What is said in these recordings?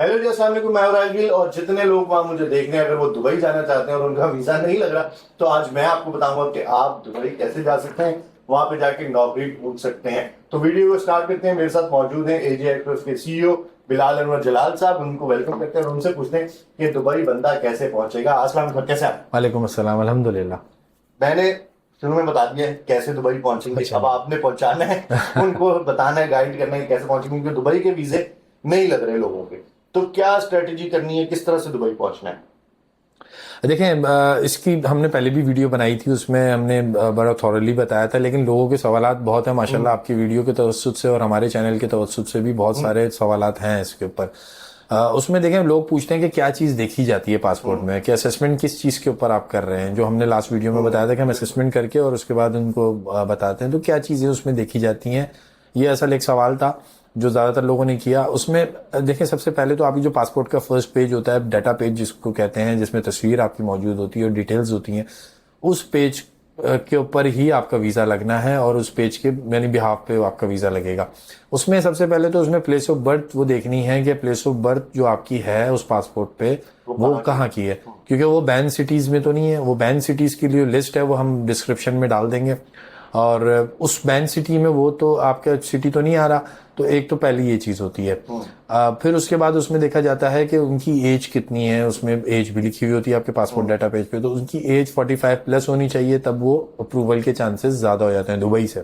Hello जी, अस्सलाम वालेकुम। मैं हूं राजगिल और जितने लोग वहां मुझे देख रहे हैं, अगर वो दुबई जाना चाहते हैं और उनका वीजा नहीं लग रहा, तो आज मैं आपको बताऊंगा कि आप दुबई कैसे जा सकते हैं, वहां पे जाके नौकरी ढूंढ सकते हैं। तो वीडियो को स्टार्ट करते हैं। मेरे साथ मौजूद हैं एजी एक्सप्रेस के सीईओ बिलाल अनवर जलाल साहब। उनको वेलकम करते हैं और उनसे पूछते हैं कि दुबई बंदा कैसे पहुंचेगा। अस्सलाम वालेकुम, कैसे आप? वालेकुम अस्सलाम, अल्हम्दुलिल्लाह। मैंने शुरू में बता दिया है कैसे दुबई पहुंचेंगे, अच्छा। अब आपने पहुंचाना है, उनको बताना है, गाइड करना है कैसे पहुंचेंगे, क्योंकि दुबई के वीजे नहीं लग रहे लोगों के। तो क्या स्ट्रेटेजी करनी है, किस तरह से दुबई पहुंचना है? देखें, इसकी हमने पहले भी वीडियो बनाई थी, उसमें हमने बड़ा थॉरली बताया था, लेकिन लोगों के सवालात बहुत हैं माशाल्लाह। आपकी वीडियो के तवज्जुद से और हमारे चैनल के तवज्जुद से भी बहुत सारे सवालात हैं इसके ऊपर। उसमें देखें, लोग पूछते हैं कि क्या चीज़ देखी जाती है पासपोर्ट में, कि असेसमेंट किस चीज़ के ऊपर आप कर रहे हैं। जो हमने लास्ट वीडियो में बताया था कि हम असेसमेंट करके और उसके बाद उनको बताते हैं, तो क्या चीज़ें उसमें देखी जाती हैं। ये असल एक सवाल था जो ज़्यादातर लोगों ने किया। उसमें देखें, सबसे पहले तो आपकी जो पासपोर्ट का फर्स्ट पेज होता है, डाटा पेज जिसको कहते हैं, जिसमें तस्वीर आपकी मौजूद होती है और डिटेल्स होती हैं, उस पेज के ऊपर ही आपका वीज़ा लगना है और उस पेज के यानी बिहाफ पे आपका वीज़ा लगेगा। उसमें सबसे पहले तो उसमें प्लेस ऑफ बर्थ वो देखनी है कि प्लेस ऑफ बर्थ जो आपकी है उस पासपोर्ट पे वो कहाँ की है, क्योंकि वो बैन सिटीज़ में तो नहीं है। वो बैन सिटीज़ की लिए लिस्ट है, वो हम डिस्क्रिप्शन में डाल देंगे। और उस बैन सिटी में वो तो आपका सिटी तो नहीं आ रहा, तो एक तो पहली ये चीज़ होती है। फिर उसके बाद उसमें देखा जाता है कि उनकी एज कितनी है, उसमें एज भी लिखी हुई होती है आपके पासपोर्ट डाटा पेज पे, तो उनकी एज 45 प्लस होनी चाहिए, तब वो अप्रूवल के चांसेस ज़्यादा हो जाते हैं दुबई से।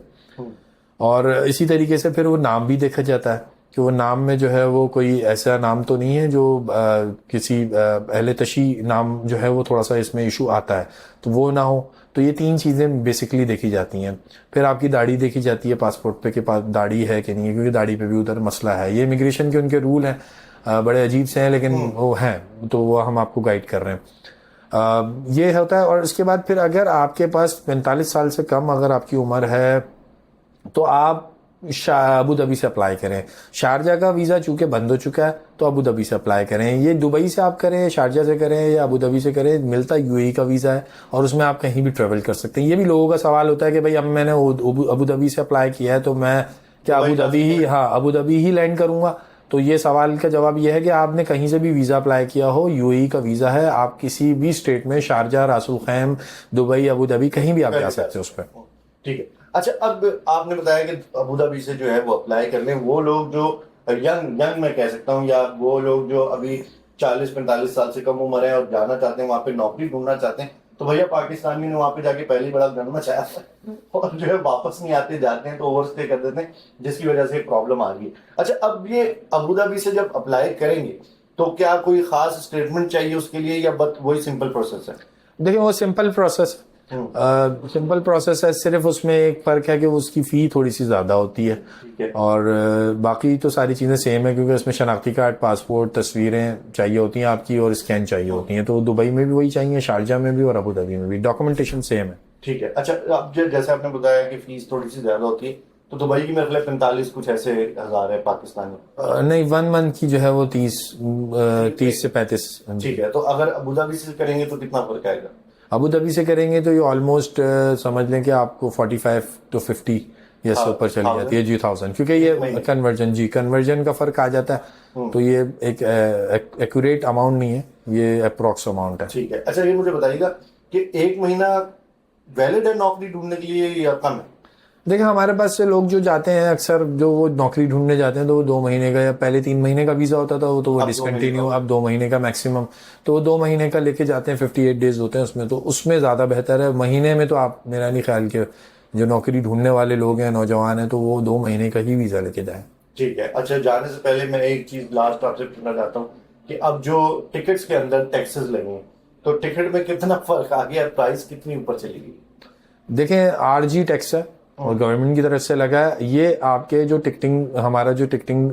और इसी तरीके से फिर वो नाम भी देखा जाता है कि वो नाम में जो है वो कोई ऐसा नाम तो नहीं है जो किसी अहले तशी नाम जो है वो थोड़ा सा इसमें इशू आता है, तो वो ना हो। तो ये तीन चीज़ें बेसिकली देखी जाती हैं। फिर आपकी दाढ़ी देखी जाती है पासपोर्ट पे कि दाढ़ी है कि नहीं है, क्योंकि दाढ़ी पे भी उधर मसला है। ये इमिग्रेशन के उनके रूल हैं, बड़े अजीब से हैं, लेकिन वो हैं, तो वो हम आपको गाइड कर रहे हैं। ये होता है। और इसके बाद फिर अगर आपके पास 45 साल से कम अगर आपकी उम्र है, तो आप अबू धाबी से अप्लाई करें। शारजा का वीज़ा चूंकि बंद हो चुका है, तो अबू धाबी से अप्लाई करें। ये दुबई से आप करें, शारजा से करें या अबू धाबी से करें, मिलता यूएई का वीज़ा है और उसमें आप कहीं भी ट्रेवल कर सकते हैं। ये भी लोगों का सवाल होता है कि भाई अब मैंने अबू धाबी से अप्लाई किया है, तो मैं क्या अबू धाबी ही, हाँ, अबू धाबी ही लैंड करूंगा? तो ये सवाल का जवाब ये है कि आपने कहीं से भी वीज़ा अप्लाई किया हो, यूएई का वीज़ा है, आप किसी भी स्टेट में, शारजा, रासुल खैम, दुबई, अबू धाबी, कहीं भी आप जा सकते हो उस पर। ठीक है। अच्छा, अब आपने बताया कि अबू धाबी से जो है वो अप्लाई कर लें वो लोग जो यंग यंग मैं कह सकता हूँ, या वो लोग जो अभी 40-45 साल से कम उम्र है और जाना चाहते हैं वहां पे, नौकरी ढूंढना चाहते हैं, तो भैया पाकिस्तानी ने वहां पे जाके पहली बड़ा गन मचाया और जो है वापस नहीं आते, जाते हैं तो ओवर स्टे कर देते हैं, जिसकी वजह से प्रॉब्लम आ रही है। अच्छा, अब ये अबू धाबी से जब अप्लाई करेंगे तो क्या कोई खास स्टेटमेंट चाहिए उसके लिए, या बस वही सिंपल प्रोसेस है? देखिए, वो सिंपल प्रोसेस सिंपल प्रोसेस है। सिर्फ उसमें एक फ़र्क है कि उसकी फ़ी थोड़ी सी ज़्यादा होती है, और बाकी तो सारी चीज़ें सेम है, क्योंकि उसमें शनाख्ती कार्ड, पासपोर्ट, तस्वीरें चाहिए होती हैं आपकी और स्कैन चाहिए होती हैं। तो दुबई में भी वही चाहिए, शारजा में भी और अबू धाबी में भी डॉक्यूमेंटेशन सेम है। ठीक है। अच्छा, अब जैसे आपने बताया कि फीस थोड़ी सी ज्यादा होती है, तो दुबई की मेरे ख्याल 45 कुछ ऐसे हजार है पाकिस्तानी। नहीं, 1 मंथ की जो है वो 30 से 35। ठीक है, तो अगर अबू धाबी से करेंगे तो कितना फर्क आएगा? अबू धाबी से करेंगे तो ये ऑलमोस्ट समझ लें कि आपको 45 to 50 या इससे ऊपर चली जाती है जी, 1000, क्योंकि ये कन्वर्जन का फर्क आ जाता है। तो ये एक एक्यूरेट अमाउंट नहीं है, ये अप्रोक्स अमाउंट है। ठीक है। अच्छा, ये मुझे बताइएगा कि 1 महीना वैलिड है नौकरी ढूंढने के लिए या कम है? देखिए, हमारे पास से लोग जो जाते हैं अक्सर, जो वो नौकरी ढूंढने जाते हैं, तो वो 2 महीने का, या पहले 3 महीने का वीज़ा होता था, वो तो वो डिसकंटिन्यू, अब 2 महीने का मैक्सिमम। तो वो 2 महीने का लेके जाते हैं, 58 डेज होते हैं उसमें, तो उसमें ज़्यादा बेहतर है। महीने में तो आप, मेरा नहीं ख्याल कि जो नौकरी ढूंढने वाले लोग हैं, नौजवान हैं, तो वो 2 महीने का ही वीज़ा लेके जाए। ठीक है। अच्छा, जाने से पहले मैं एक चीज लास्ट आपसे पूछना चाहता हूँ कि अब जो टिकट्स के अंदर टैक्सेस लगे हैं, तो टिकट में कितना फर्क आ गया, प्राइस कितनी ऊपर चली गई? देखें, आरजी टैक्स है और गवर्नमेंट की तरफ से लगा है। ये आपके जो टिकटिंग, हमारा जो टिकटिंग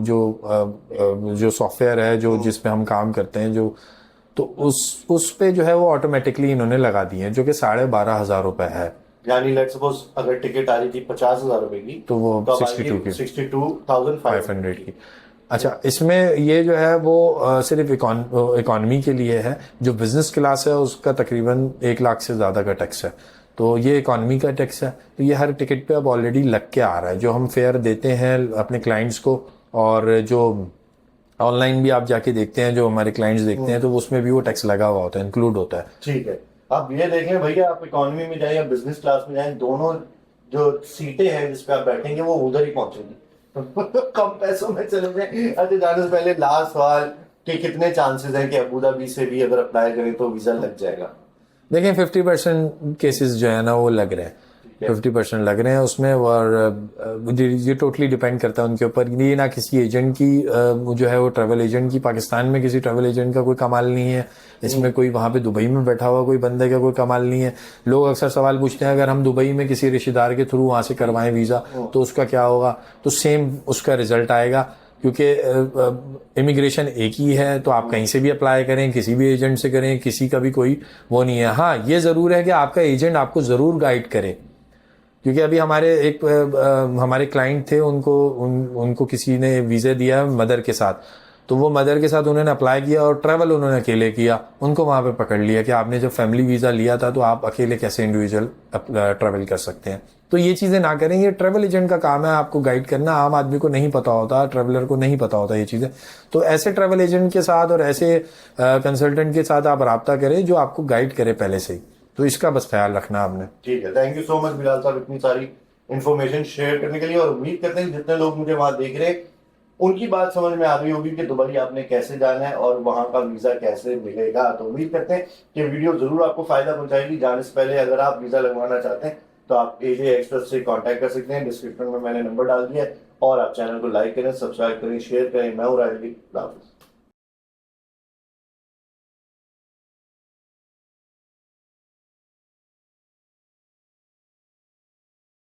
जो सॉफ्टवेयर है, जो जिसपे हम काम करते हैं, जो तो उस पे जो है वो ऑटोमेटिकली इन्होंने लगा दिए हैं, जो कि 12,500 रुपए है। यानी लेट सपोज अगर टिकट आ रही थी 50,000 रुपए की, तो वो तो 62,500 की। अच्छा, इसमें ये जो है वो सिर्फ इकॉनमी के लिए है। जो बिजनेस क्लास है उसका तकरीबन 1 लाख से ज़्यादा का टैक्स है, तो ये इकॉनमी का टैक्स है। तो ये हर टिकट पे अब ऑलरेडी लग के आ रहा है, जो हम फेयर देते हैं अपने क्लाइंट्स को, और जो ऑनलाइन भी आप जाके देखते हैं, जो हमारे क्लाइंट्स देखते हैं, तो उसमें भी वो टैक्स लगा हुआ होता है, इंक्लूड होता है। ठीक है। आप ये देखें भैया, आप इकोनॉमी में जाए या बिजनेस क्लास में जाए, दोनों जो सीटें हैं जिस पे आप बैठेंगे वो उधर ही पहुंचेंगी। कम पैसों में चले जाए। अच्छा, जाने से पहले लास्ट सवाल कि कितने चांसेस हैं कि अबू धाबी से भी अगर अप्लाई करें तो वीजा लग जाएगा? देखें 50% केसेस जो है ना वो लग रहे हैं, 50% लग रहे हैं उसमें। और ये टोटली डिपेंड करता है उनके ऊपर। ये ना किसी एजेंट की जो है वो ट्रैवल एजेंट की, पाकिस्तान में किसी ट्रैवल एजेंट का कोई कमाल नहीं है इसमें, कोई वहां पे दुबई में बैठा हुआ कोई बंदे का कोई कमाल नहीं है। लोग अक्सर सवाल पूछते हैं अगर हम दुबई में किसी रिश्तेदार के थ्रू वहां से करवाएं वीजा तो उसका क्या होगा? तो सेम उसका रिजल्ट आएगा, क्योंकि इमिग्रेशन एक ही है। तो आप कहीं से भी अप्लाई करें, किसी भी एजेंट से करें, किसी का भी कोई वो नहीं है। हाँ, ये जरूर है कि आपका एजेंट आपको जरूर गाइड करे, क्योंकि अभी हमारे क्लाइंट थे, उनको किसी ने वीजा दिया मदर के साथ, तो वो मदर के साथ उन्होंने अप्लाई किया और ट्रैवल उन्होंने अकेले किया। उनको वहां पे पकड़ लिया कि आपने जब फैमिली वीजा लिया था तो आप अकेले कैसे इंडिविजुअल ट्रैवल कर सकते हैं। तो ये चीजें ना करें, ये ट्रैवल एजेंट का काम है आपको गाइड करना। आम आदमी को नहीं पता होता, ट्रैवलर को नहीं पता होता ये चीजें। तो ऐसे ट्रैवल एजेंट के साथ और ऐसे कंसल्टेंट के साथ आप राब्ता करें जो आपको गाइड करे पहले से ही। तो इसका बस ख्याल रखना आपने। ठीक है, thank you so much Bilal साहब इतनी सारी इंफॉर्मेशन शेयर करने के लिए। और उम्मीद करते हैं जितने लोग मुझे वहां देख रहे हैं उनकी बात समझ में आ गई होगी कि दुबई आपने कैसे जाना है और वहां का वीजा कैसे मिलेगा। तो उम्मीद करते हैं कि वीडियो जरूर आपको फायदा पहुंचाएगी। जाने से पहले अगर आप वीजा लगवाना चाहते हैं तो आप एजे एक्सप्रेस से कांटेक्ट कर सकते हैं, डिस्क्रिप्शन में मैंने नंबर डाल दिया है। और आप चैनल को लाइक करें, सब्सक्राइब करें, शेयर करें। मैं हूं राजदीप।